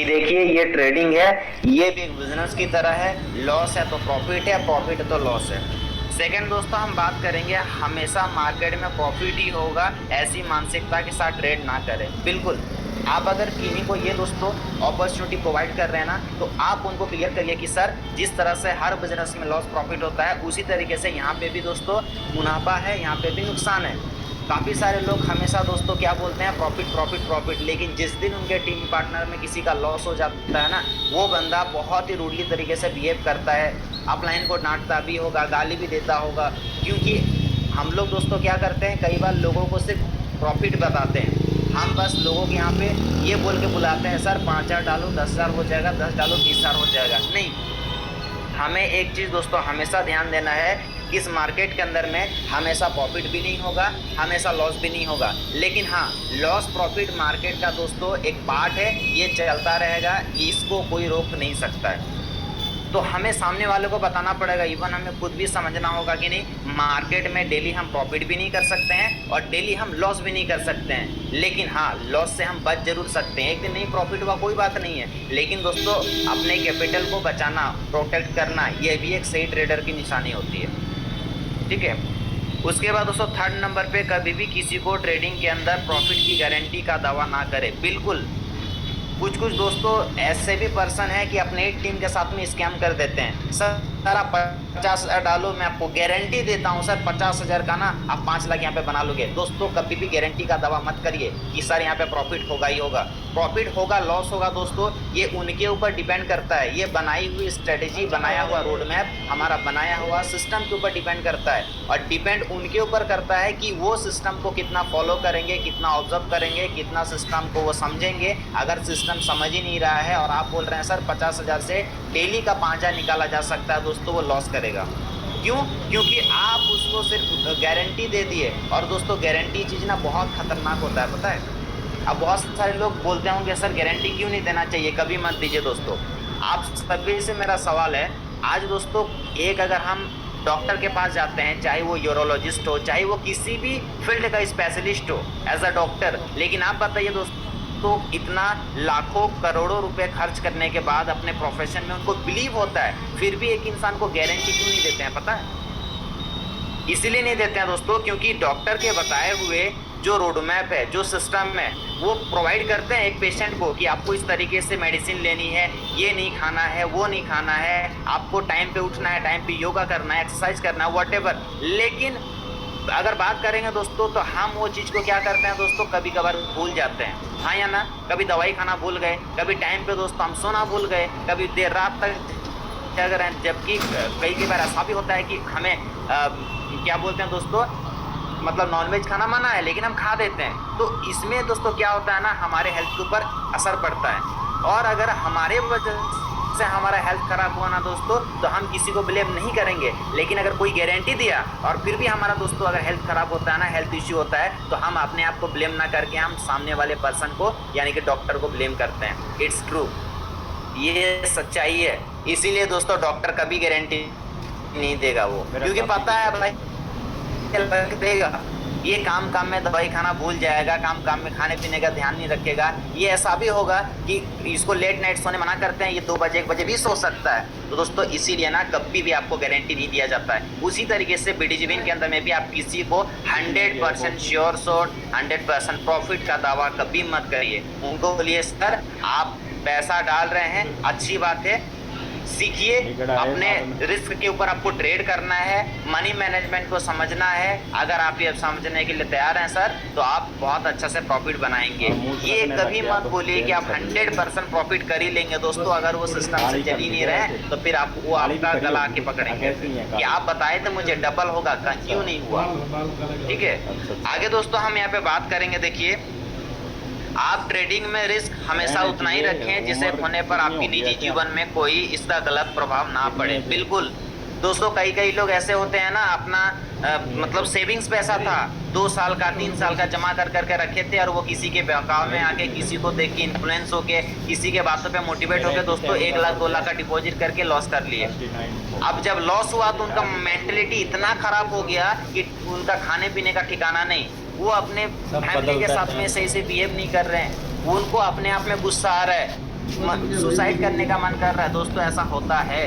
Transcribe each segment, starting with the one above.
कि देखिए ये ट्रेडिंग है, ये भी एक बिजनेस की तरह है। लॉस है तो प्रॉफिट है, प्रॉफिट है तो लॉस है। सेकंड दोस्तों हम बात करेंगे, हमेशा मार्केट में प्रॉफिट ही होगा ऐसी मानसिकता के साथ ट्रेड ना करें। बिल्कुल, आप अगर किन्हीं को ये दोस्तों अपॉर्चुनिटी प्रोवाइड कर रहे हैं ना, तो आप उनको क्लियर करिए कि सर जिस तरह से हर बिजनेस में लॉस प्रॉफिट होता है, उसी तरीके से यहाँ पे भी दोस्तों मुनाफा है, यहाँ पे भी नुकसान है। काफ़ी सारे लोग हमेशा दोस्तों क्या बोलते हैं, प्रॉफिट प्रॉफिट प्रॉफिट, लेकिन जिस दिन उनके टीम पार्टनर में किसी का लॉस हो जाता है ना, वो बंदा बहुत ही रूडली तरीके से बिहेव करता है, अपलाइन को डांटता भी होगा, गाली भी देता होगा। क्योंकि हम लोग दोस्तों क्या करते हैं, कई बार लोगों को सिर्फ प्रॉफिट बताते हैं। हम बस लोगों के यहाँ पे ये बोल के बुलाते हैं, सर 5,000 डालो 10,000 हो जाएगा, 10 डालो 20,000 हो जाएगा। नहीं, हमें एक चीज़ दोस्तों हमेशा ध्यान देना है, इस मार्केट के अंदर में हमेशा प्रॉफिट भी नहीं होगा, हमेशा लॉस भी नहीं होगा। लेकिन हाँ, लॉस प्रॉफिट मार्केट का दोस्तों एक पार्ट है, ये चलता रहेगा, इसको कोई रोक नहीं सकता है। तो हमें सामने वाले को बताना पड़ेगा, इवन हमें खुद भी समझना होगा कि नहीं, मार्केट में डेली हम प्रॉफिट भी नहीं कर सकते हैं और डेली हम लॉस भी नहीं कर सकते हैं। लेकिन हाँ, लॉस से हम बच जरूर सकते हैं। एक दिन नहीं प्रॉफिट हुआ कोई बात नहीं है, लेकिन दोस्तों अपने कैपिटल को बचाना, प्रोटेक्ट करना, ये भी एक सही ट्रेडर की निशानी होती है। ठीक है। उसके बाद दोस्तों थर्ड नंबर पे, कभी भी किसी को ट्रेडिंग के अंदर प्रॉफिट की गारंटी का दावा ना करें। बिल्कुल, कुछ कुछ दोस्तों ऐसे भी पर्सन है कि अपने टीम के साथ में स्कैम कर देते हैं। सर आप 50,000 डालो, मैं आपको गारंटी देता हूँ सर 50,000 का ना आप 5 लाख यहाँ पे बना लोगे। दोस्तों कभी भी गारंटी का दावा मत करिए कि सर यहाँ पे प्रॉफिट होगा ही होगा। प्रॉफिट होगा लॉस होगा दोस्तों, ये उनके ऊपर डिपेंड करता है। ये बनाई हुई स्ट्रेटेजी, बनाया हुआ रोड मैप, हमारा बनाया हुआ सिस्टम के ऊपर डिपेंड करता है। और डिपेंड उनके ऊपर करता है कि वो सिस्टम को कितना फॉलो करेंगे, कितना ऑब्जर्व करेंगे, कितना सिस्टम को वो समझेंगे। अगर सिस्टम समझ ही नहीं रहा है और आप बोल रहे हैं सर 50,000 से डेली का 5,000 निकाला जा सकता है, दोस्तों वो लॉस करेगा। क्यों? क्योंकि आप उसको सिर्फ गारंटी दे दिए। और दोस्तों गारंटी चीज़ ना बहुत खतरनाक होता है, पता है। अब बहुत सारे लोग बोलते होंगे सर गारंटी क्यों नहीं देना चाहिए, कभी मत दीजिए। दोस्तों आप सभी से मेरा सवाल है, आज दोस्तों एक अगर हम डॉक्टर के पास जाते हैं, चाहे वो यूरोलॉजिस्ट हो, चाहे वो किसी भी फील्ड का स्पेशलिस्ट हो एज अ डॉक्टर, लेकिन आप बताइए दोस्तों, तो इतना लाखों करोड़ों रुपए खर्च करने के बाद अपने प्रोफेशन में उनको बिलीव होता है, फिर भी एक इंसान को गारंटी क्यों नहीं देते हैं, पता है? इसीलिए नहीं देते हैं दोस्तों, क्योंकि डॉक्टर के बताए हुए जो रोड मैप है, जो सिस्टम है, वो प्रोवाइड करते हैं एक पेशेंट को कि आपको इस तरीके से मेडिसिन लेनी है, ये नहीं खाना है, वो नहीं खाना है, आपको टाइम पे उठना है, टाइम पे योगा करना है, एक्सरसाइज करना है, व्हाटएवर। लेकिन अगर बात करेंगे दोस्तों, तो हम वो चीज़ को क्या करते हैं दोस्तों, कभी कभार भूल जाते हैं, हाँ या ना। कभी दवाई खाना भूल गए, कभी टाइम पे दोस्तों हम सोना भूल गए, कभी देर रात तक जग रहे हैं। जबकि कई बार ऐसा भी होता है कि हमें क्या बोलते हैं दोस्तों, मतलब नॉनवेज खाना मना है लेकिन हम खा देते हैं। तो इसमें दोस्तों क्या होता है ना, हमारे हेल्थ के ऊपर असर पड़ता है। और अगर हमारे वजह से हमारा हेल्थ खराब हुआ ना दोस्तों, तो हम किसी को ब्लेम नहीं करेंगे। लेकिन अगर कोई गारंटी दिया और फिर भी हमारा दोस्तों अगर हेल्थ खराब होता है ना, हेल्थ इश्यू होता है, तो हम अपने आप को ब्लेम ना करके हम सामने वाले पर्सन को यानी कि डॉक्टर को ब्लेम करते हैं। इट्स ट्रू, ये सच्चाई है। इसीलिए दोस्तों डॉक्टर कभी गारंटी नहीं देगा वो, क्योंकि पता है भाई देगा, ये काम काम में दवाई खाना भूल जाएगा, काम काम में खाने पीने का ध्यान नहीं रखेगा। ये ऐसा भी होगा कि इसको लेट नाइट सोने मना करते हैं, ये 2 बजे 1 बजे भी सो सकता है। तो दोस्तों इसीलिए ना कभी भी आपको गारंटी नहीं दिया जाता है। उसी तरीके से बीडीजीबीन के अंदर में भी आप किसी को 100% श्योर शॉट 100% प्रॉफिट का दावा कभी मत करिए। उनको बोलिए सर आप पैसा डाल रहे हैं, अच्छी बात है, सीखिए, अपने रिस्क के ऊपर आपको ट्रेड करना है, मनी मैनेजमेंट को समझना है। अगर आप ये समझने के लिए तैयार हैं सर, तो आप बहुत अच्छा से प्रॉफिट बनाएंगे। ये कभी मत बोलिए कि आप 100% प्रॉफिट कर ही लेंगे दोस्तों। अगर वो सिस्टम से चल ही नहीं रहे तो फिर आप वो आपका गला आके पकड़ेंगे कि आप बताए थे मुझे डबल होगा, क्यों नहीं हुआ। ठीक है, आगे दोस्तों हम यहाँ पे बात करेंगे। देखिए, आप ट्रेडिंग में रिस्क हमेशा उतना ही रखें जिससे होने पर आपकी निजी जीवन में कोई इसका गलत प्रभाव ना पड़े। बिल्कुल दोस्तों, कई लोग ऐसे होते हैं ना, अपना मतलब सेविंग्स पैसा था 2 साल का 3 साल का जमा कर करके रखे थे, और वो किसी के बहकाव में आके, किसी को देख के इन्फ्लुएंस होके, किसी के बातों पे मोटिवेट होके दोस्तों 1 लाख 2 लाख का डिपॉजिट करके लॉस कर लिए। अब जब लॉस हुआ तो उनका मेंटलिटी इतना खराब हो गया कि उनका खाने पीने का ठिकाना नहीं, वो अपने फैमिली के साथ में सही से बिहेव नहीं कर रहे हैं, उनको अपने आप में गुस्सा आ रहा है। सुसाइड करने का मन कर रहा है दोस्तों, ऐसा होता है।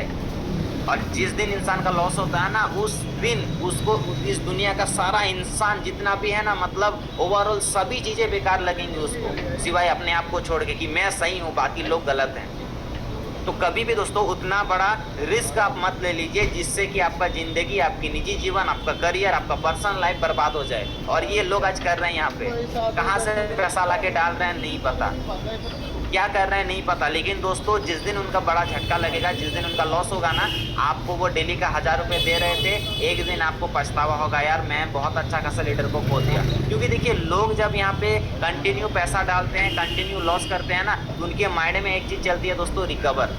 और जिस दिन इंसान का लॉस होता है ना, उस दिन उसको इस दुनिया का सारा इंसान जितना भी है ना, मतलब ओवरऑल सभी चीजें बेकार लगेंगी उसको, सिवाय अपने आप को छोड़ के कि मैं सही हूँ बाकी लोग गलत हैं। तो कभी भी दोस्तों उतना बड़ा रिस्क आप मत ले लीजिए जिससे कि आपका जिंदगी, आपकी निजी जीवन, आपका करियर, आपका पर्सनल लाइफ बर्बाद हो जाए। और ये लोग आज कर रहे हैं यहाँ पे, कहाँ से पैसा ला के डाल रहे हैं नहीं पता, क्या कर रहे हैं नहीं पता। लेकिन दोस्तों जिस दिन उनका बड़ा झटका लगेगा, जिस दिन उनका लॉस होगा ना, आपको वो डेली का 1000 रुपये दे रहे थे, एक दिन आपको पछतावा होगा, यार मैं बहुत अच्छा खासा लीडर को खो दिया। क्योंकि देखिए लोग जब यहाँ पे कंटिन्यू पैसा डालते हैं, कंटिन्यू लॉस करते हैं ना, तो उनके माइंड में एक चीज़ चलती है दोस्तों, रिकवर।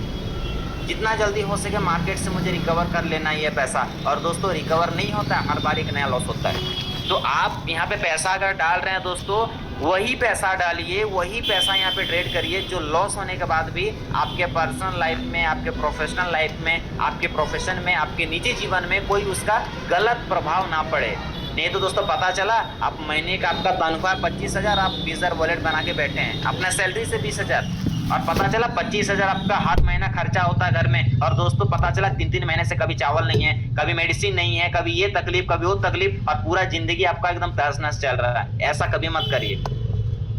जितना जल्दी हो सके मार्केट से मुझे रिकवर कर लेना ही है पैसा। और दोस्तों रिकवर नहीं होता है, हर बार एक नया लॉस होता है। तो आप यहाँ पे पैसा अगर डाल रहे हैं दोस्तों, वही पैसा डालिए, वही पैसा यहाँ पे ट्रेड करिए जो लॉस होने के बाद भी आपके पर्सनल लाइफ में, आपके प्रोफेशनल लाइफ में, आपके प्रोफेशन में, आपके निजी जीवन में कोई उसका गलत प्रभाव ना पड़े। नहीं तो दोस्तों पता चला आप महीने का आपका तनख्वाह 25,000, आप 20,000 वॉलेट बना के बैठे हैं अपना सैलरी से 20,000, और पता चला 25,000 आपका हर महीना खर्चा होता है घर में। और दोस्तों पता चला 3-3 महीने से कभी चावल नहीं है, कभी मेडिसिन नहीं है, कभी ये तकलीफ, कभी वो तकलीफ, और पूरा जिंदगी आपका एकदम तहस-नहस चल रहा है। ऐसा कभी मत करिए,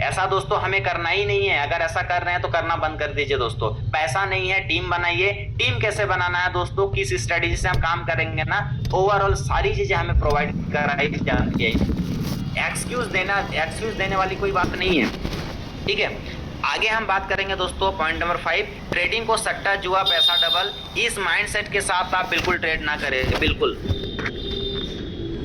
ऐसा दोस्तों हमें करना ही नहीं है। अगर ऐसा कर रहे हैं तो करना बंद कर दीजिए दोस्तों। पैसा नहीं है, टीम बनाइए। टीम कैसे बनाना है दोस्तों, किस स्ट्रेटेजी से हम काम करेंगे ना, ओवरऑल सारी चीजें हमें प्रोवाइड कराई जाती है। एक्सक्यूज देने वाली कोई बात नहीं है, ठीक है। आगे हम बात करेंगे दोस्तों पॉइंट नंबर 5, ट्रेडिंग को सट्टा, जुआ, पैसा डबल, इस माइंडसेट के साथ आप बिल्कुल ट्रेड ना करें, बिल्कुल।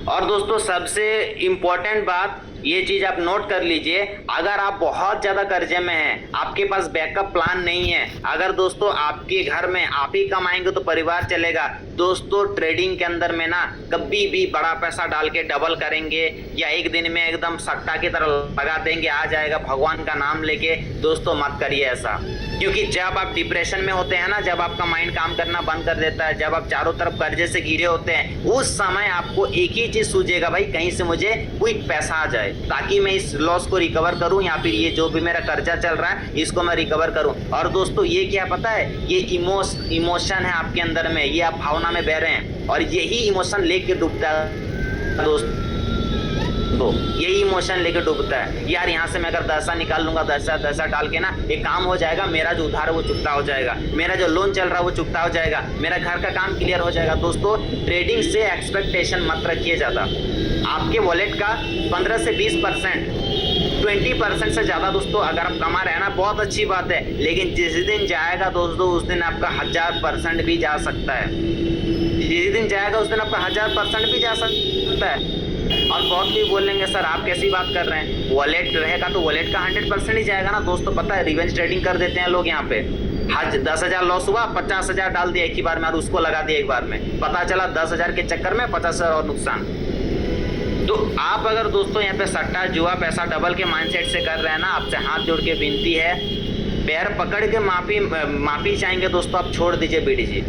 और दोस्तों सबसे इंपॉर्टेंट बात, ये चीज आप नोट कर लीजिए, अगर आप बहुत ज्यादा कर्जे में हैं, आपके पास बैकअप प्लान नहीं है, अगर दोस्तों आपके घर में आप ही कमाएंगे तो परिवार चलेगा, दोस्तों ट्रेडिंग के अंदर में ना कभी भी बड़ा पैसा डाल के डबल करेंगे या एक दिन में एकदम सट्टा की तरह लगा देंगे, आ जाएगा भगवान का नाम लेके, दोस्तों मत करिए ऐसा। क्योंकि जब आप डिप्रेशन में होते हैं ना, जब आपका माइंड काम करना बंद कर देता है, जब आप चारों तरफ कर्जे से घिरे होते हैं, उस समय आपको एक ही चीज सूझेगा, भाई कहीं से मुझे क्विक पैसा आ जाए ताकि मैं इस लॉस को रिकवर करूं, या फिर ये जो भी मेरा कर्जा चल रहा है इसको मैं रिकवर करूं। और दोस्तों ये क्या पता है, ये इमोशन है आपके अंदर में, ये आप भावना में बह रहे हैं, और यही इमोशन लेके डूबता है दोस्तों, यही इमोशन लेके डूबता है। यार यहाँ से मैं अगर 10 निकाल लूंगा, 10 डाल के ना एक काम हो जाएगा, मेरा जो उधार है वो चुकता हो जाएगा, मेरा जो लोन चल रहा है वो चुकता हो जाएगा, मेरा घर का काम क्लियर हो जाएगा। दोस्तों ट्रेडिंग से एक्सपेक्टेशन मत रखिए ज्यादा। आपके वॉलेट का 15 से 20%, 20% से ज्यादा दोस्तों अगर आप कमा रहे हैं ना, बहुत अच्छी बात है, लेकिन जिस दिन जाएगा दोस्तों उस दिन आपका 1000% भी जा सकता है, जिस दिन जाएगा उस दिन आपका 1000% भी जा सकता है। और बहुत भी बोलेंगे सर आप कैसी बात कर रहे हैं, वॉलेट रहेगा तो वॉलेट का 100% ही जाएगा ना। दोस्तों पता है रिवेंज ट्रेडिंग कर देते हैं लोग, यहाँ पे 10,000 लॉस हुआ, 50,000 डाल दिया एक ही बार में और उसको लगा दिया एक बार में, पता चला 10,000 के चक्कर में 50,000 और नुकसान। तो आप अगर दोस्तों यहाँ पे सट्टा, जुआ, पैसा डबल के माइंडसेट से कर रहे हैं ना, आपसे हाथ जोड़ के विनती है, पैर पकड़ के माफी चाहेंगे दोस्तों, आप छोड़ दीजिए बीडीजी।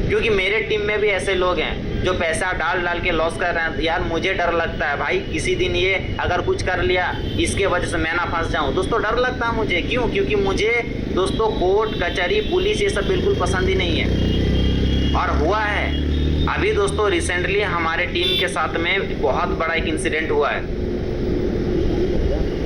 क्योंकि मेरे टीम में भी ऐसे लोग हैं जो पैसा डाल के लॉस कर रहे हैं। यार मुझे डर लगता है भाई, किसी दिन ये अगर कुछ कर लिया इसके वजह से मैं ना फंस जाऊं, दोस्तों डर लगता है मुझे। क्यों? क्योंकि मुझे दोस्तों कोर्ट कचहरी पुलिस ये सब बिल्कुल पसंद ही नहीं है। और हुआ है अभी दोस्तों रिसेंटली हमारे टीम के साथ में बहुत बड़ा एक इंसिडेंट हुआ है।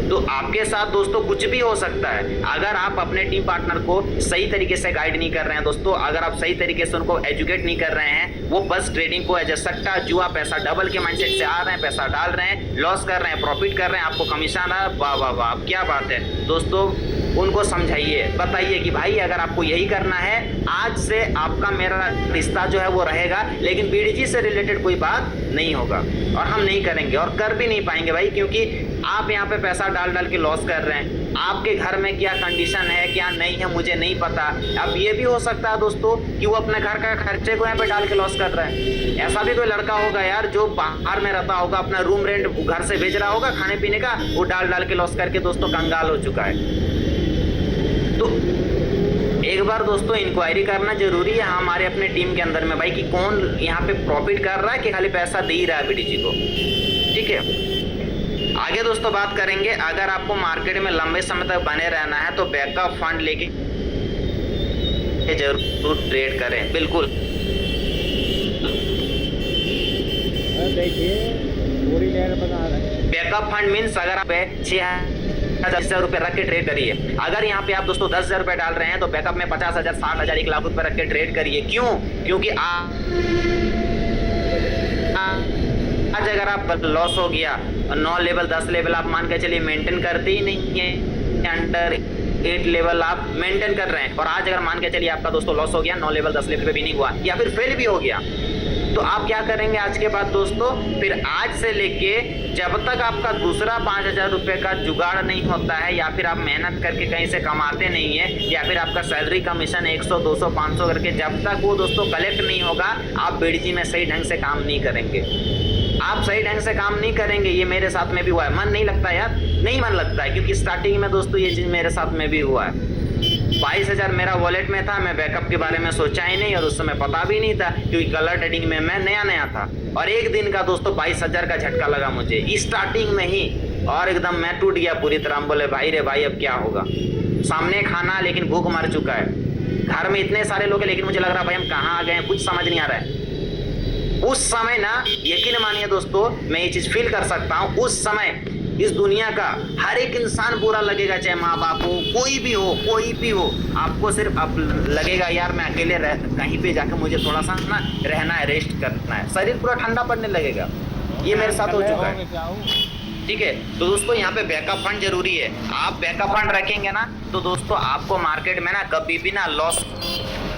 तो आपके साथ दोस्तों कुछ भी हो सकता है अगर आप अपने टीम पार्टनर को सही तरीके से गाइड नहीं कर रहे हैं दोस्तों, अगर आप सही तरीके से उनको एजुकेट नहीं कर रहे हैं, वो बस ट्रेडिंग को एज ए सट्टा, जुआ, पैसा डबल के माइंडसेट से आ रहे हैं, पैसा डाल रहे हैं, लॉस कर रहे हैं, प्रॉफिट कर रहे हैं, आपको कमीशन आ रहा है, वाह वाह वाह क्या बात है दोस्तों। उनको समझाइए, बताइए कि भाई अगर आपको यही करना है, आज से आपका मेरा रिश्ता जो है वो रहेगा, लेकिन बीडीजी से रिलेटेड कोई बात नहीं होगा और हम नहीं करेंगे और कर भी नहीं पाएंगे भाई, क्योंकि आप यहाँ पे पैसा डाल के लॉस कर रहे हैं। आपके घर में क्या कंडीशन है क्या नहीं है मुझे नहीं पता। अब ये भी हो सकता है दोस्तों कि वो अपने घर का खर्चे को यहाँ पे डाल के लॉस कर रहे हैं। ऐसा भी कोई लड़का होगा यार जो बाहर में रहता होगा, अपना रूम रेंट घर से भेज रहा होगा खाने पीने का, वो डाल के लॉस करके दोस्तों कंगाल हो चुका है। तो एक बार दोस्तों इंक्वायरी करना जरूरी है हमारे अपने टीम के अंदर में भाई कि कौन यहाँ पे प्रॉफिट कर रहा है कि खाली पैसा दे ही रहा है बीडीजी को, ठीक है। आगे दोस्तों बात करेंगे, अगर आपको मार्केट में लंबे समय तक बने रहना है तो बैकअप फंड लेके जरूर ट्रेड करें। बिल्कुल देखिए पूरी लेयर बना रहे हैं। बैकअप फंड मीन्स अगर आप 6,000 रुपए रख के ट्रेड करिए। अगर यहाँ पे आप दोस्तों 10,000 रुपए डाल रहे हैं तो बैकअप में 50,000, 60,000, 1 लाख रुपए रख के ट्रेड करिए। क्यों? क्योंकि आज अगर आप लॉस हो गया, 9 लेवल 10 लेवल आप मान के चलिए मेंटेन करते ही नहीं है, अंडर 8 लेवल आप मेंटेन कर रहे हैं, और आज अगर मान के चलिए आपका दोस्तों लॉस हो गया, 9 लेवल 10 लेवल पे भी नहीं हुआ या फिर फेल भी हो गया, तो आप क्या करेंगे आज के बाद दोस्तों? फिर आज से लेके जब तक आपका दूसरा 5,000 रुपए का जुगाड़ नहीं होता है, या फिर आप मेहनत करके कहीं से कमाते नहीं है, या फिर आपका सैलरी कमीशन 100, 200, 500 करके जब तक वो दोस्तों कलेक्ट नहीं होगा, आप बीडीजी में सही ढंग से काम नहीं करेंगे। आप सही ढंग से काम नहीं करेंगे। ये मेरे साथ में भी हुआ है। मन नहीं लगता यार, नहीं मन लगता है, क्योंकि स्टार्टिंग में दोस्तों ये चीज़ मेरे साथ में भी हुआ है। 22,000 मेरा वॉलेट में था, मैं बैकअप के बारे में सोचा ही नहीं, और उस समय पता भी नहीं था, क्योंकि कलर ट्रेडिंग में मैं नया था, और एक दिन का दोस्तों 22,000 का झटका लगा मुझे स्टार्टिंग में ही, और एकदम मैं टूट गया पूरी तरह। हम बोले भाई रे भाई अब क्या होगा, सामने खाना लेकिन भूख मर चुका है, घर में इतने सारे लोग हैं, लेकिन मुझे लग रहा है भाई हम कहाँ आ गए हैं, कुछ समझ नहीं आ रहा है। उस समय ना, यकीन मानिए दोस्तों, मैं ये चीज फील कर सकता हूँ, उस समय इस दुनिया का हर एक इंसान बुरा लगेगा, चाहे माँ बाप हो, कोई भी हो, आपको सिर्फ अब लगेगा यार मैं अकेले कहीं पे जाकर मुझे थोड़ा सा ना रहना है, रेस्ट करना है, शरीर पूरा ठंडा पड़ने लगेगा। ये मेरे साथ हो चुका है। ठीक है, तो दोस्तों यहाँ पे बैकअप फंड जरूरी है। आप बैकअप फंड रखेंगे ना तो दोस्तों आपको मार्केट में ना कभी भी ना लॉस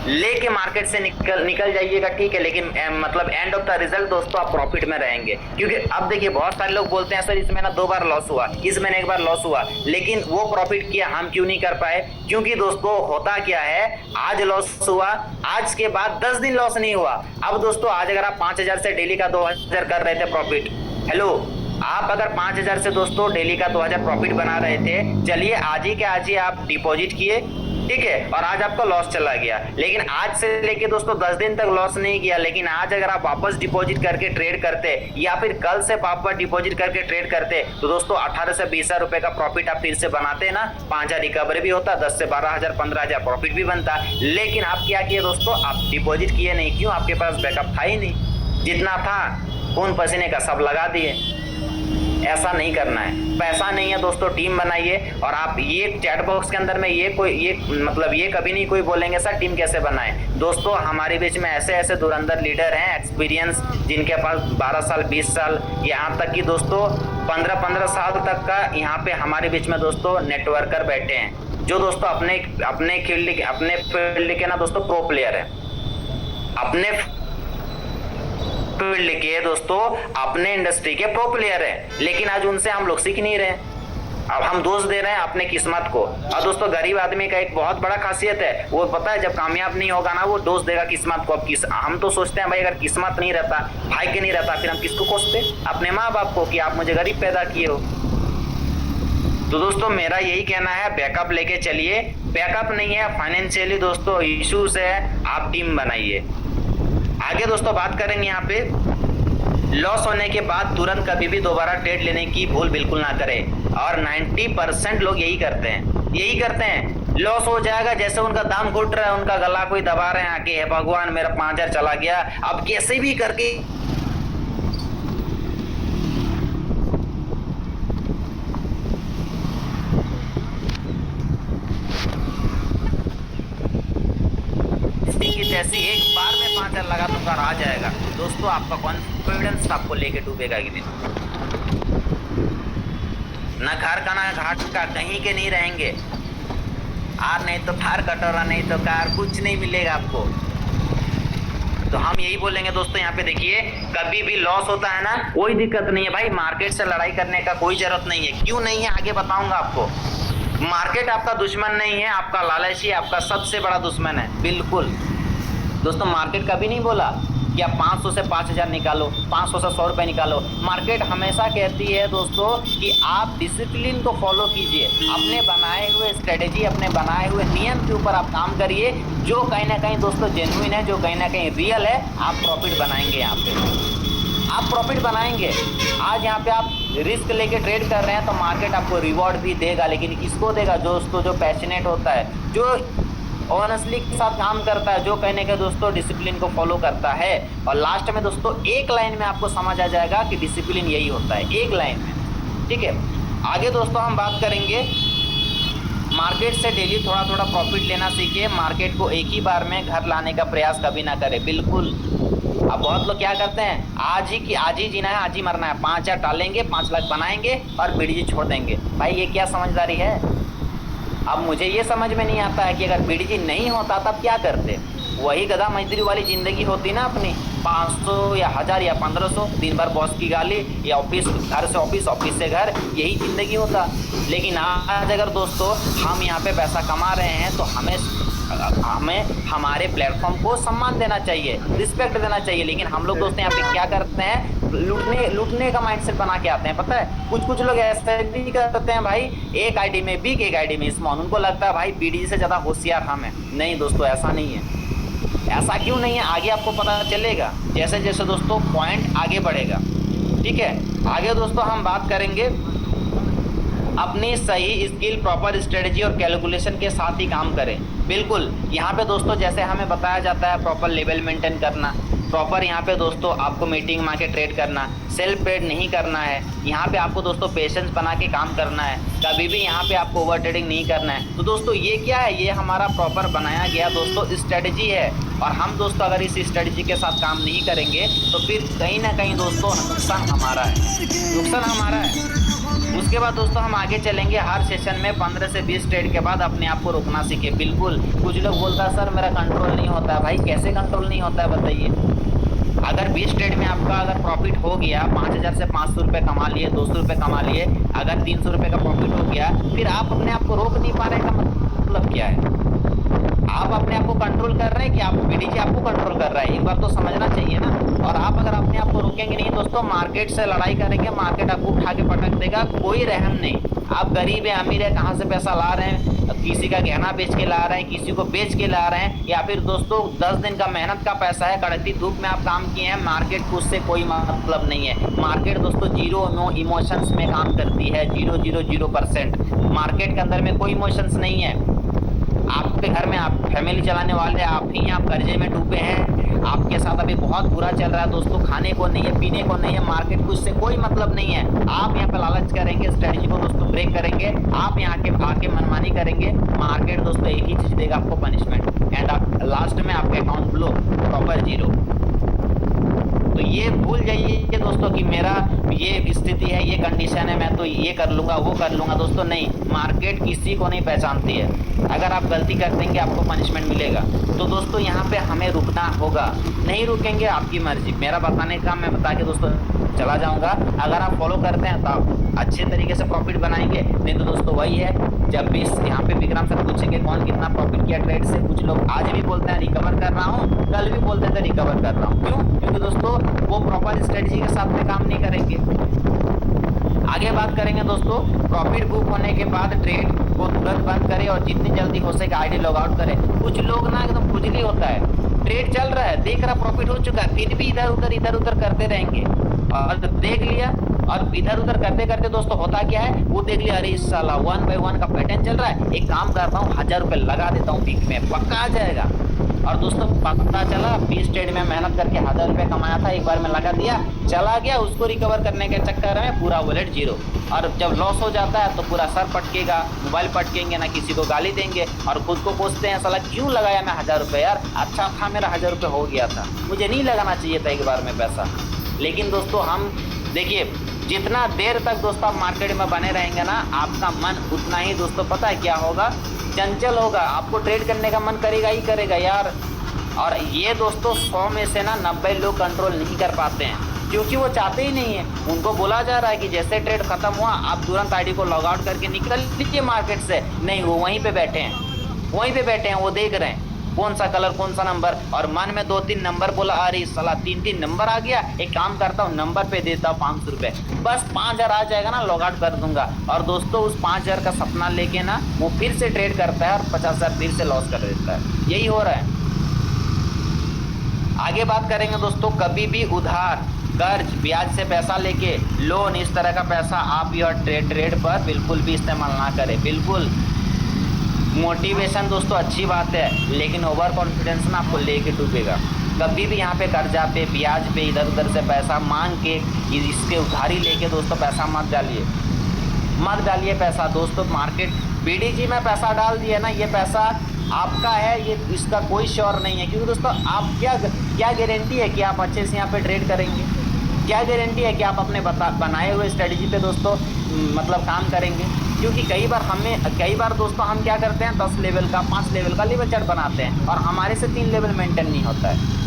लेके मार्केट से निकल जाइएगा, ठीक है, लेकिन मतलब एंड ऑफ द रिजल्ट दोस्तों आप प्रॉफिट में रहेंगे। क्योंकि अब देखिए बहुत सारे लोग बोलते हैं सर इस महीना 2 बार लॉस हुआ, इस महीने 1 बार लॉस हुआ, लेकिन वो प्रॉफिट किया हम क्यों नहीं कर पाए? क्योंकि दोस्तों होता क्या है, आज लॉस हुआ, आज के बाद 10 दिन लॉस नहीं हुआ। अब दोस्तों आज अगर आप 5,000 से डेली का 2,000 कर रहे थे प्रॉफिट, हेलो, आप अगर 5,000 से दोस्तों डेली का 2,000 प्रॉफिट बना रहे थे, चलिए आज ही आप डिपॉजिट किए, ठीक है, और आज आपका लॉस चला गया, लेकिन आज से लेके दोस्तों 10 दिन तक लॉस नहीं किया, लेकिन आज अगर आप वापस डिपॉजिट करके ट्रेड करते, या फिर कल से वापस डिपॉजिट करके ट्रेड करते, तो दोस्तों 18 से 20,000 रुपए का प्रॉफिट आप फिर से बनाते ना, 5,000 रिकवरी भी होता, 10 से 12,000, 15,000 प्रॉफिट भी बनता। लेकिन आप क्या किए दोस्तों, आप डिपॉजिट किए नहीं। क्यों? आपके पास बैकअप था ही नहीं, जितना था खून पसीने का सब लगा दिए। ऐसा नहीं करना है, पैसा नहीं है दोस्तों, टीम बनाइए। और आप ये चैट बॉक्स के अंदर में ये कभी नहीं कोई बोलेंगे सर टीम कैसे बनाए। दोस्तों हमारे बीच में ऐसे धुरंधर लीडर हैं, एक्सपीरियंस, जिनके पास 12 साल 20 साल, यहाँ तक कि दोस्तों 15 साल तक का यहाँ पे हमारे बीच में दोस्तों नेटवर्कर बैठे हैं, जो दोस्तों अपने फील्ड के ना दोस्तों प्रो प्लेयर है, अपने फील्ड के दोस्तों अपने इंडस्ट्री के प्रो प्लेयर हैं, लेकिन आज उनसे हम लोग सीख नहीं रहे। अब हम दोष दे रहे हैं अपने किस्मत को। और दोस्तों गरीब आदमी का एक बहुत बड़ा खासियत है, वो पता है जब कामयाब नहीं होगा ना, वो दोष देगा किस्मत को। अब हम तो सोचते हैं भाई अगर किस्मत नहीं रहता, भाग्य नहीं रहता, फिर हम किसको कोसते? अपने माँ बाप को, कि आप मुझे गरीब पैदा किए हो। तो दोस्तों मेरा यही कहना है, बैकअप लेके चलिए। बैकअप नहीं है, फाइनेंशियली दोस्तों इश्यूज है, आप टीम बनाइए। आगे दोस्तों बात करेंगे यहाँ पे, लॉस होने के बाद तुरंत कभी भी दोबारा ट्रेड लेने की भूल बिल्कुल ना करें। और 90% लोग यही करते हैं, लॉस हो जाएगा, जैसे उनका दाम घुट रहा है, उनका गला कोई दबा रहे हैं आके, हे भगवान मेरा 5,000 चला गया, अब कैसे भी करके जैसे एक बार में 5,000 लगा दूंगा और आ जाएगा। दोस्तों आपका कॉन्फिडेंस आपको लेके डूबेगा एक दिन। ना घर का ना घाट का, कहीं के नहीं रहेंगे। आर नहीं तो थार, कटोरा नहीं तो कार, कुछ नहीं मिलेगा आपको। तो हम यही बोलेंगे दोस्तों, यहाँ पे देखिए, कभी भी लॉस होता है ना, कोई दिक्कत नहीं है भाई, मार्केट से लड़ाई करने का कोई जरूरत नहीं है। क्यों नहीं है आगे बताऊंगा आपको। मार्केट आपका दुश्मन नहीं है, आपका लालची आपका सबसे बड़ा दुश्मन है। बिल्कुल दोस्तों, मार्केट कभी नहीं बोला कि आप 500 से 5,000 निकालो, 500 से 100 रुपये निकालो। मार्केट हमेशा कहती है दोस्तों कि आप डिसिप्लिन को फॉलो कीजिए, अपने बनाए हुए स्ट्रेटेजी, अपने बनाए हुए नियम के ऊपर आप काम करिए, जो कहीं ना कहीं दोस्तों जेन्युइन है, जो कहीं ना कहीं रियल है। आप प्रॉफिट बनाएंगे, यहाँ पे आप प्रॉफिट बनाएंगे। आज यहाँ पे आप रिस्क लेके ट्रेड कर रहे हैं तो मार्केट आपको रिवॉर्ड भी देगा, लेकिन किसको देगा? दोस्तों जो पैशनेट होता है, जो ऑनेस्टली के साथ काम करता है, जो कहने के दोस्तों डिसिप्लिन को फॉलो करता है। और लास्ट में दोस्तों एक लाइन में आपको समझ आ जाएगा कि डिसिप्लिन यही होता है, एक लाइन में, ठीक है। आगे दोस्तों हम बात करेंगे, मार्केट से डेली थोड़ा थोड़ा प्रॉफिट लेना सीखिए। मार्केट को एक ही बार में घर लाने का प्रयास कभी ना करें, बिल्कुल। अब बहुत लोग क्या करते हैं, आज ही जीना है, आज ही मरना है, 5,000 डालेंगे, 5 लाख बनाएंगे और बीडीजी छोड़ देंगे। भाई ये क्या समझदारी है? अब मुझे ये समझ में नहीं आता है कि अगर बीडीजी नहीं होता तब क्या करते। वही गधा मजदूरी वाली ज़िंदगी होती ना अपनी, 500 या 1000 या 1500, दिन भर बॉस की गाली, या ऑफिस, घर से ऑफिस, ऑफिस से घर, यही ज़िंदगी होता। लेकिन आज अगर दोस्तों हम यहाँ पे पैसा कमा रहे हैं तो हमें हमारे प्लेटफॉर्म को सम्मान देना चाहिए, रिस्पेक्ट देना चाहिए। लेकिन हम लोग दोस्तों यहाँ पे क्या करते हैं, लूटने का माइंडसेट बना के आते हैं। पता है कुछ लोग ऐसे भी करते हैं भाई, एक आईडी में बिग, एक आईडी में स्मॉल। उनको लगता है भाई बीडीजी से ज़्यादा होशियार हम हैं। नहीं दोस्तों, ऐसा नहीं है। ऐसा क्यों नहीं है, आगे आपको पता चलेगा जैसे जैसे दोस्तों पॉइंट आगे बढ़ेगा, ठीक है। आगे दोस्तों हम बात करेंगे अपनी सही स्किल, प्रॉपर स्ट्रेटजी और कैलकुलेशन के साथ ही काम करें। बिल्कुल, यहाँ पे दोस्तों जैसे हमें बताया जाता है प्रॉपर लेवल मेंटेन करना, प्रॉपर यहाँ पे दोस्तों आपको मीटिंग में आके ट्रेड करना, सेल्फ ट्रेड नहीं करना है। यहाँ पे आपको दोस्तों पेशेंस बना के काम करना है, कभी भी यहाँ पे आपको ओवर ट्रेडिंग नहीं करना है। तो दोस्तों ये क्या है, ये हमारा प्रॉपर बनाया गया दोस्तों स्ट्रेटजी है। और हम दोस्तों अगर इस स्ट्रेटजी के साथ काम नहीं करेंगे तो फिर कहीं ना कहीं दोस्तों नुकसान हमारा है। उसके बाद दोस्तों हम आगे चलेंगे, हर सेशन में 15 से 20 ट्रेड के बाद अपने आप को रोकना सीखे। बिल्कुल, कुछ लोग बोलता है सर मेरा कंट्रोल नहीं होता है। भाई कैसे कंट्रोल नहीं होता है बताइए? अगर 20 ट्रेड में आपका अगर प्रॉफिट हो गया, 5000 से 500 रुपये कमा लिए, 200 रुपये कमा लिए, अगर 300 रुपये का प्रॉफिट हो गया, फिर आप अपने आप को रोक नहीं पा रहे का मतलब क्या है? आप अपने आप को कंट्रोल कर रहे हैं कि आप बीडीजी आपको कंट्रोल कर रहा है? एक बार तो समझना चाहिए ना। और आप अगर अपने आप को रोकेंगे नहीं दोस्तों, मार्केट से लड़ाई करेंगे, मार्केट आपको उठा के पटक देगा, कोई रहम नहीं। आप गरीब है अमीर है, कहाँ से पैसा ला रहे हैं, किसी का गहना बेच के ला रहे हैं, किसी को बेच के ला रहे हैं, या फिर दोस्तों 10 दिन का मेहनत का पैसा है, कड़कती धूप में आप काम किए हैं, मार्केट को उससे कोई मतलब नहीं है। मार्केट दोस्तों 0 इमोशंस में काम करती है, 0.000%। मार्केट के अंदर में कोई इमोशंस नहीं है। आपके घर में आप फैमिली चलाने वाले आप ही, आप कर्जे में डूबे हैं, आपके साथ अभी बहुत बुरा चल रहा है दोस्तों, खाने को नहीं है, पीने को नहीं है, मार्केट को इससे कोई मतलब नहीं है। आप यहाँ पे लालच करेंगे, स्ट्रेटजी को दोस्तों ब्रेक करेंगे, आप यहाँ के आके मनमानी करेंगे, मार्केट दोस्तों एक ही चीज़ देगा आपको, पनिशमेंट, एंड आप लास्ट में आपके अकाउंट ब्लो, प्रॉपर 0। तो ये भूल जाइए दोस्तों कि मेरा ये स्थिति है, ये कंडीशन है, मैं तो ये कर लूँगा, वो कर लूँगा। दोस्तों नहीं, मार्केट किसी को नहीं पहचानती है। अगर आप गलती कर देंगे आपको पनिशमेंट मिलेगा। तो दोस्तों यहाँ पे हमें रुकना होगा, नहीं रुकेंगे आपकी मर्जी। मेरा बताने का मैं बता के दोस्तों चला जाऊँगा। अगर आप फॉलो करते हैं तो आप अच्छे तरीके से प्रॉफिट बनाएंगे, नहीं तो दोस्तों वही है, जब भी यहाँ पे विक्रम से पूछेंगे कौन कितना प्रॉफिट किया ट्रेड से, कुछ लोग आज भी बोलते हैं रिकवर कर रहा हूँ, कल भी बोलते थे रिकवर कर रहा हूँ। क्यों? क्योंकि दोस्तों वो प्रॉपर स्ट्रेटजी के साथ में काम नहीं करेंगे। आगे बात करेंगे दोस्तों, प्रॉफिट बुक होने के बाद ट्रेड को तुरंत बंद करें और जितनी जल्दी हो सके आईडी लॉग आउट करें। कुछ लोग ना एकदम खुजली होता है, ट्रेड चल रहा है, देख रहा प्रॉफिट हो चुका है, फिर भी इधर उधर करते रहेंगे। और देख लिया और इधर उधर करते करते दोस्तों होता क्या है, वो देख लिया अरे साला 1 by 1 का पैटर्न चल रहा है, एक काम करता हूँ 1000 रुपये लगा देता हूँ, वीक में पक्का आ जाएगा। और दोस्तों पता चला 20 ट्रेड में मेहनत करके 1000 रुपये कमाया था, एक बार में लगा दिया, चला गया, उसको रिकवर करने के चक्कर में पूरा वॉलेट 0। और जब लॉस हो जाता है तो पूरा सर पटकेगा, मोबाइल पटकेंगे, ना किसी को गाली देंगे और खुद को पूछते हैं साला क्यों लगाया मैं 1000 रुपये, यार अच्छा था मेरा 1000 रुपये हो गया था, मुझे नहीं लगाना चाहिए था एक बार में पैसा। लेकिन दोस्तों हम देखिए, जितना देर तक दोस्तों आप मार्केट में बने रहेंगे ना, आपका मन उतना ही दोस्तों पता है क्या होगा, चंचल होगा, आपको ट्रेड करने का मन करेगा ही करेगा यार। और ये दोस्तों 100 में से ना 90 लोग कंट्रोल नहीं कर पाते हैं, क्योंकि वो चाहते ही नहीं है। उनको बोला जा रहा है कि जैसे ट्रेड खत्म हुआ आप तुरंत आईडी को लॉग आउट करके निकल लीजिए मार्केट से। नहीं, वो वहीं पे बैठे हैं, वो देख रहे हैं कौन सा कलर कौन सा नंबर, और मन में 2-3 नंबर बोला, अरे साला 3-3 नंबर आ गया, एक काम करता हूँ नंबर पे देता हूँ 500 रुपये, बस 5000 आ जाएगा ना लॉग आउट कर दूंगा। और दोस्तों उस 5000 का सपना लेके ना वो फिर से ट्रेड करता है और 50000 फिर से लॉस कर देता है। यही हो रहा है। आगे बात करेंगे दोस्तों, कभी भी उधार, कर्ज, ब्याज से पैसा लेके, लोन, इस तरह का पैसा आप योर ट्रेड पर बिल्कुल भी इस्तेमाल ना करें। बिल्कुल मोटिवेशन दोस्तों अच्छी बात है, लेकिन ओवर कॉन्फिडेंस ना आपको लेके डूबेगा। कभी भी यहाँ पे कर्जा पे, ब्याज पे, इधर उधर से पैसा मांग के, इसके उधारी लेके दोस्तों पैसा मत डालिए पैसा दोस्तों। मार्केट बीडीजी में पैसा डाल दिए ना, ये पैसा आपका है, ये इसका कोई श्योर नहीं है। क्योंकि दोस्तों आप क्या गारंटी है कि आप अच्छे से यहाँ पे ट्रेड करेंगे? क्या गारंटी है कि आप अपने बनाए हुए स्ट्रेटजी पे दोस्तों मतलब काम करेंगे? क्योंकि कई बार दोस्तों हम क्या करते हैं, 10 लेवल का, 5 लेवल का लेवल चार्ट बनाते हैं और हमारे से 3 लेवल मेंटेन नहीं होता है।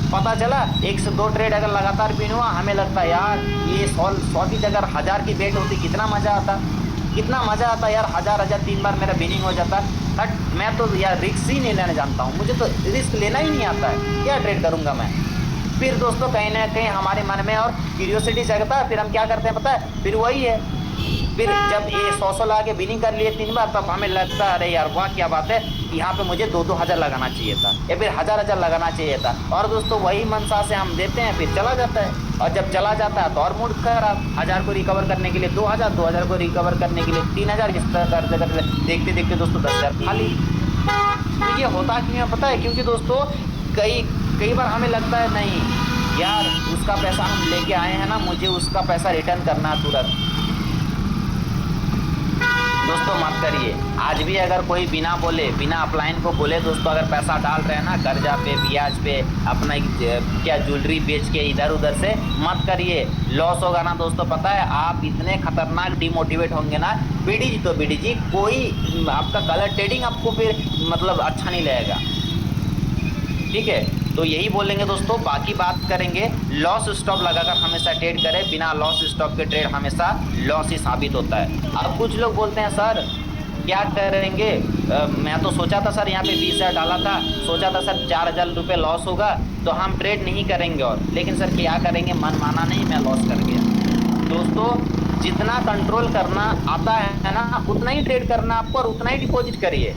पता चला 1 से 2 ट्रेड अगर लगातार विन हुआ, हमें लगता है यार ये 100 की जगह 1000 की बेट होती, कितना मज़ा आता यार। 1000 3 बार मेरा विनिंग हो जाता। बट मैं तो यार रिस्क ही नहीं लेना जानता हूँ, मुझे तो रिस्क लेना ही नहीं आता है, क्या ट्रेड करूँगा मैं? फिर दोस्तों कहीं ना कहीं हमारे मन में और क्यूरियोसिटी जगता है, फिर हम क्या करते हैं पता है, फिर वही है, फिर जब ये 100 ला के विनिंग कर लिए 3 बार, तब हमें लगता है अरे यार वाह क्या बात है, यहाँ पे मुझे 2-2 हज़ार लगाना चाहिए था या फिर 1000 लगाना चाहिए था। और दोस्तों वही मनसा से हम देते हैं, फिर चला जाता है। और जब चला जाता है तो और मूड खराब, 1000 को रिकवर करने के लिए 2000, 2000 को रिकवर करने के लिए 3000, इस तरह करते देखते देखते दोस्तों 10,000 खाली। तो ये होता क्यों है पता है? क्योंकि दोस्तों कई बार हमें लगता है नहीं यार उसका पैसा हम लेके आए हैं ना, मुझे उसका पैसा रिटर्न करना है तुरंत। दोस्तों मत करिए। आज भी अगर कोई बिना बोले, बिना अपलाइन को बोले दोस्तों अगर पैसा डाल रहे हैं ना कर्जा पे, ब्याज पे, अपना क्या ज्वेलरी बेच के इधर उधर से, मत करिए, लॉस होगा ना दोस्तों। पता है आप इतने खतरनाक डिमोटिवेट होंगे ना, बीडीजी तो बीडीजी, कोई आपका कलर ट्रेडिंग आपको फिर मतलब अच्छा नहीं लगेगा, ठीक है? तो यही बोलेंगे दोस्तों। बाकी बात करेंगे, लॉस स्टॉप लगाकर हमेशा ट्रेड करें, बिना लॉस स्टॉप के ट्रेड हमेशा लॉस ही साबित होता है। अब कुछ लोग बोलते हैं सर क्या करेंगे, मैं तो सोचा था सर यहाँ पे 20,000 डाला था, सोचा था सर 4,000 रुपये लॉस होगा तो हम ट्रेड नहीं करेंगे, और लेकिन सर क्या करेंगे, मन माना नहीं, मैं लॉस कर गया। दोस्तों जितना कंट्रोल करना आता है ना उतना ही ट्रेड करना आपको, और उतना ही डिपॉजिट करिए।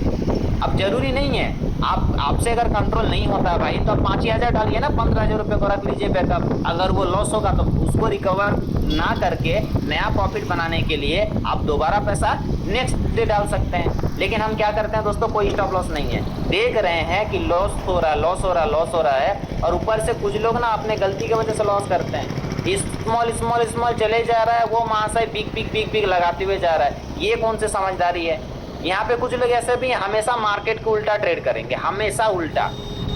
अब जरूरी नहीं है आपसे अगर कंट्रोल नहीं होता है भाई तो आप 5,000 डालिए ना, 15,000 रुपये को रख लीजिए बैकअप। अगर वो लॉस होगा तो उसको रिकवर ना करके नया प्रॉफिट बनाने के लिए आप दोबारा पैसा नेक्स्ट डे डाल सकते हैं। लेकिन हम क्या करते हैं दोस्तों, कोई स्टॉप लॉस नहीं है, देख रहे हैं कि लॉस हो रहा है, और ऊपर से कुछ लोग ना अपने गलती की वजह से लॉस करते हैं। स्मॉल चले जा रहा है, वो महाशय बिग लगाते हुए जा रहा है। ये कौन सी समझदारी है? यहाँ पे कुछ लोग ऐसे भी हमेशा मार्केट को उल्टा ट्रेड करेंगे, हमेशा उल्टा,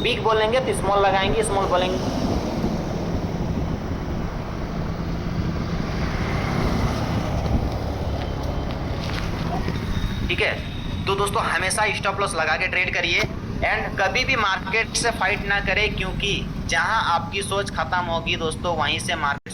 बिग बोलेंगे तो स्मॉल लगाएंगे, स्मॉल बोलेंगे। ठीक है, तो दोस्तों हमेशा स्टॉप लॉस लगा के ट्रेड करिए, एंड कभी भी मार्केट से फाइट ना करें, क्योंकि जहां आपकी सोच खत्म होगी दोस्तों वहीं से मार्केट